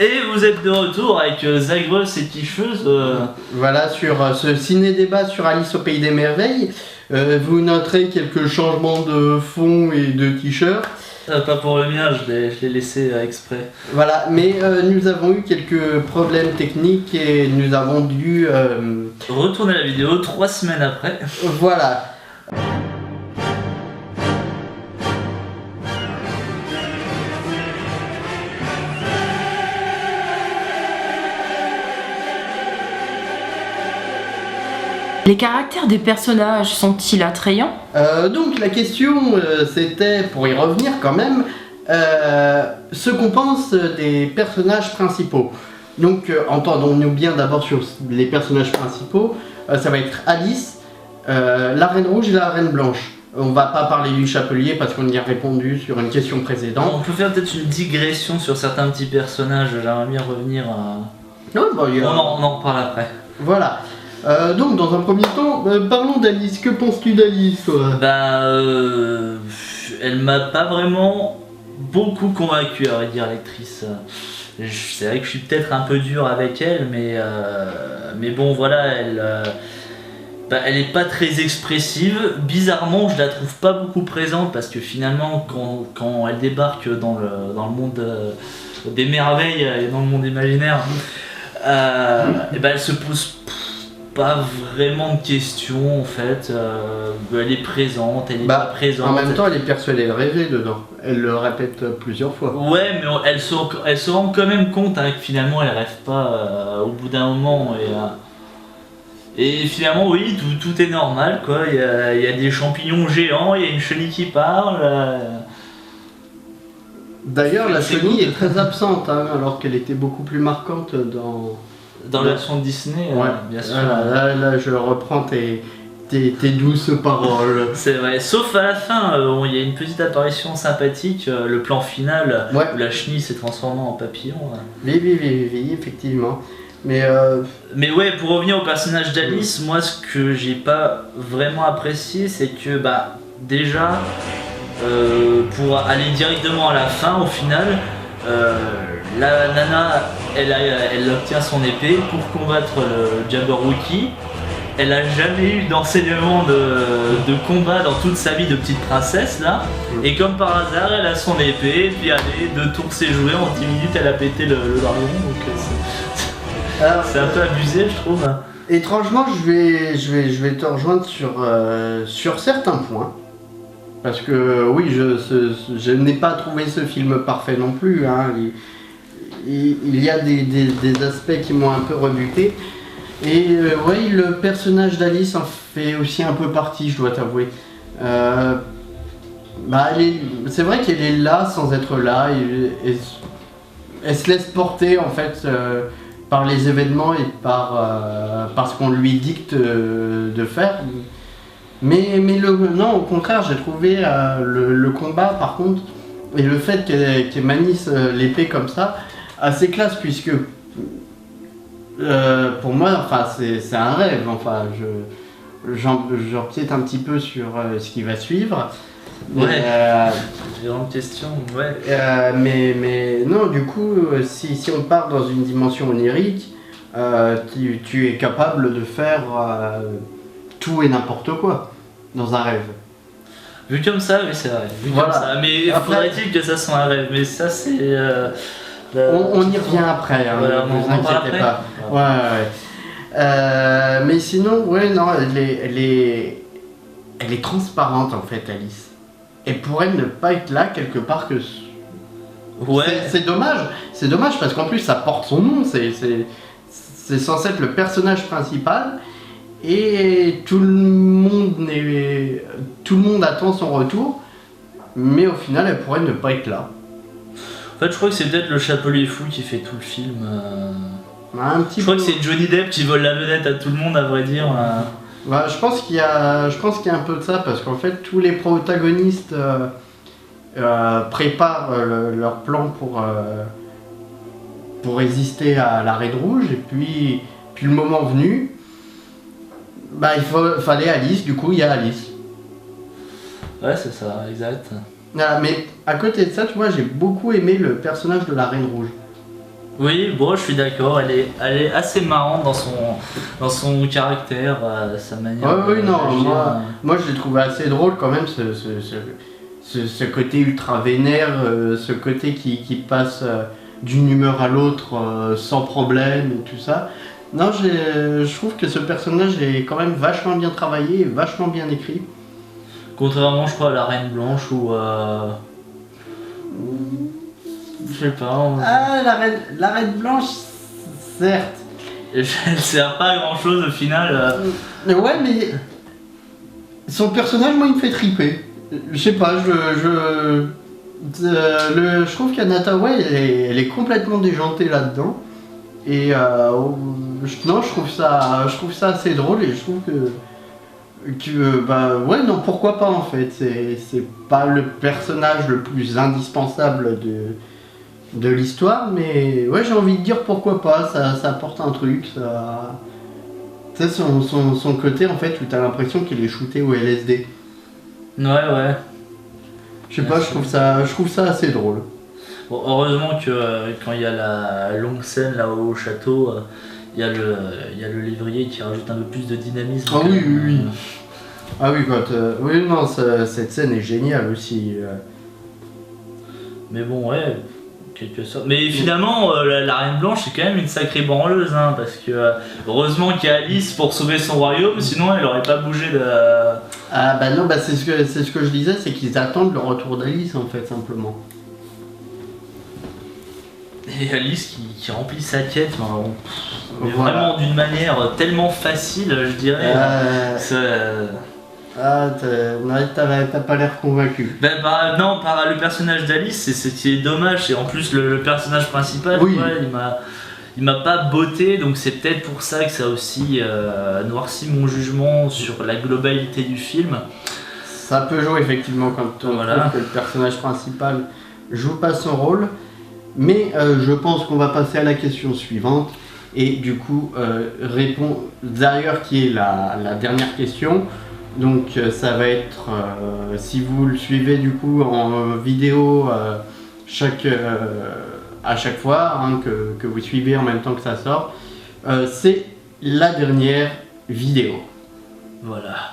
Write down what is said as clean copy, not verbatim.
Et vous êtes de retour avec Zagreus et Quicheuse. Voilà, sur ce ciné-débat sur Alice au Pays des Merveilles, vous noterez quelques changements de fond et de t-shirt. Pas pour le mien, je l'ai laissé exprès. Voilà, mais nous avons eu quelques problèmes techniques et nous avons dû... Retourner la vidéo 3 semaines après. Voilà. Les caractères des personnages sont-ils attrayants? Donc la question, c'était, pour y revenir quand même, ce qu'on pense des personnages principaux. Donc entendons-nous bien d'abord sur les personnages principaux, ça va être Alice, la Reine Rouge et la Reine Blanche. On va pas parler du Chapelier parce qu'on y a répondu sur une question précédente. On peut faire peut-être une digression sur certains petits personnages, j'aimerais bien revenir à... Oh, bah, on en reparle après. Voilà. Donc dans un premier temps, parlons d'Alice. Que penses-tu d'Alice, toi? Elle m'a pas vraiment beaucoup convaincu, à vrai dire, l'actrice. C'est vrai que je suis peut-être un peu dur avec elle, mais bon, voilà, elle est pas très expressive. Bizarrement, je la trouve pas beaucoup présente parce que finalement, quand elle débarque dans le monde des merveilles et dans le monde imaginaire, elle se pose pas vraiment de questions en fait. Elle est présente, elle est pas présente. En même temps, elle est persuadée de rêver dedans. Elle le répète plusieurs fois. Ouais, mais elle se rend quand même compte que finalement elle rêve pas au bout d'un moment. Et finalement, oui, tout est normal quoi. Il y a des champignons géants, il y a une chenille qui parle. D'ailleurs, la chenille est très absente, hein, alors qu'elle était beaucoup plus marquante dans la version de Disney, ouais. Bien sûr. Là, je reprends tes douces paroles. C'est vrai, sauf à la fin, il y a une petite apparition sympathique, le plan final, ouais. Où la chenille s'est transformée en papillon. Oui, effectivement. Mais ouais, pour revenir au personnage d'Alice, moi ce que j'ai pas vraiment apprécié, c'est que déjà, pour aller directement à la fin, au final, la nana, elle obtient son épée pour combattre le Jabberwocky. Elle a jamais eu d'enseignement de combat dans toute sa vie de petite princesse là. Et comme par hasard, elle a son épée, et puis allez, 2 tours s'est joué, en 10 minutes elle a pété le dragon. Donc c'est un peu abusé, je trouve. Étrangement, je vais te rejoindre sur certains points. Parce que oui, je n'ai pas trouvé ce film parfait non plus. Hein. Il y a des aspects qui m'ont un peu rebuté. Et oui, le personnage d'Alice en fait aussi un peu partie, je dois t'avouer. C'est vrai qu'elle est là sans être là. Elle se laisse porter en fait par les événements et par ce qu'on lui dicte de faire. Mais non, au contraire, j'ai trouvé le combat par contre, et le fait qu'elle manisse l'épée comme ça, assez classe, puisque pour moi, enfin, c'est un rêve. Enfin, j'empiète un petit peu sur ce qui va suivre. Ouais, j'ai une question, ouais. Mais non, du coup, si on part dans une dimension onirique, tu es capable de faire tout et n'importe quoi dans un rêve. Vu comme ça, oui, c'est vrai. Voilà. Comme ça. Mais faudrait-il que ça soit un rêve? Mais ça, c'est... on y revient après, hein, voilà, ne vous inquiétez pas. Ouais. Mais sinon, ouais, non, elle est transparente en fait, Alice. Et pour elle ne pas être là quelque part que... Ouais. C'est dommage parce qu'en plus ça porte son nom, c'est censé être le personnage principal. Et tout le monde attend son retour, mais au final elle pourrait ne pas être là. En fait, je crois que c'est peut-être le Chapelier fou qui fait tout le film. Je crois que c'est Johnny Depp qui vole la vedette à tout le monde, à vrai dire. Je pense qu'il y a un peu de ça, parce qu'en fait tous les protagonistes préparent leur plan pour résister à la Reine Rouge, et puis le moment venu, il fallait Alice, du coup il y a Alice. Ouais, c'est ça, exact. Mais à côté de ça, tu vois, j'ai beaucoup aimé le personnage de la Reine Rouge. Oui, bon, je suis d'accord, elle est assez marrante dans son caractère, sa manière Oui, non, d'agir. moi je l'ai trouvé assez drôle quand même, ce côté ultra vénère, ce côté qui passe d'une humeur à l'autre sans problème et tout ça. Non, je trouve que ce personnage est quand même vachement bien travaillé et vachement bien écrit. Contrairement, je crois, à la Reine Blanche ou je sais pas. Ah, la reine blanche, certes. Elle sert pas à grand chose au final. Ouais, mais son personnage, moi, il me fait triper. Je sais pas, je trouve qu'Anna Tawai, elle est complètement déjantée là-dedans. Et non, je trouve ça assez drôle et je trouve bah ouais, non, pourquoi pas en fait. C'est pas le personnage le plus indispensable de l'histoire, mais ouais, j'ai envie de dire pourquoi pas, ça apporte un truc, ça. Tu sais, son côté en fait où t'as l'impression qu'il est shooté au LSD. Ouais. Je sais pas, je trouve ça assez drôle. Bon, heureusement que quand il y a la longue scène là au château, il y a le lévrier qui rajoute un peu plus de dynamisme. Ah oui. Ah oui, oui, non, cette scène est géniale aussi. Mais bon, ouais, quelque sorte. Mais finalement, la Reine Blanche c'est quand même une sacrée branleuse, hein, parce que heureusement qu'il y a Alice pour sauver son royaume, sinon elle aurait pas bougé de. Ah bah non, bah c'est ce que je disais, c'est qu'ils attendent le retour d'Alice en fait, simplement. Et Alice qui remplit sa quête, mais Voilà. vraiment d'une manière tellement facile, je dirais. Ah, t'as pas l'air convaincu. Ben, non, par le personnage d'Alice, c'est ce qui est dommage, c'est en plus le personnage principal, Oui. ouais, il m'a pas botté, donc c'est peut-être pour ça que ça a aussi noirci mon jugement sur la globalité du film. Ça peut jouer effectivement quand on trouve que le personnage principal joue pas son rôle, mais je pense qu'on va passer à la question suivante, et du coup répond d'ailleurs qui est la dernière question. Donc ça va être, si vous le suivez du coup en vidéo à chaque fois, hein, que vous suivez en même temps que ça sort, c'est la dernière vidéo. Voilà.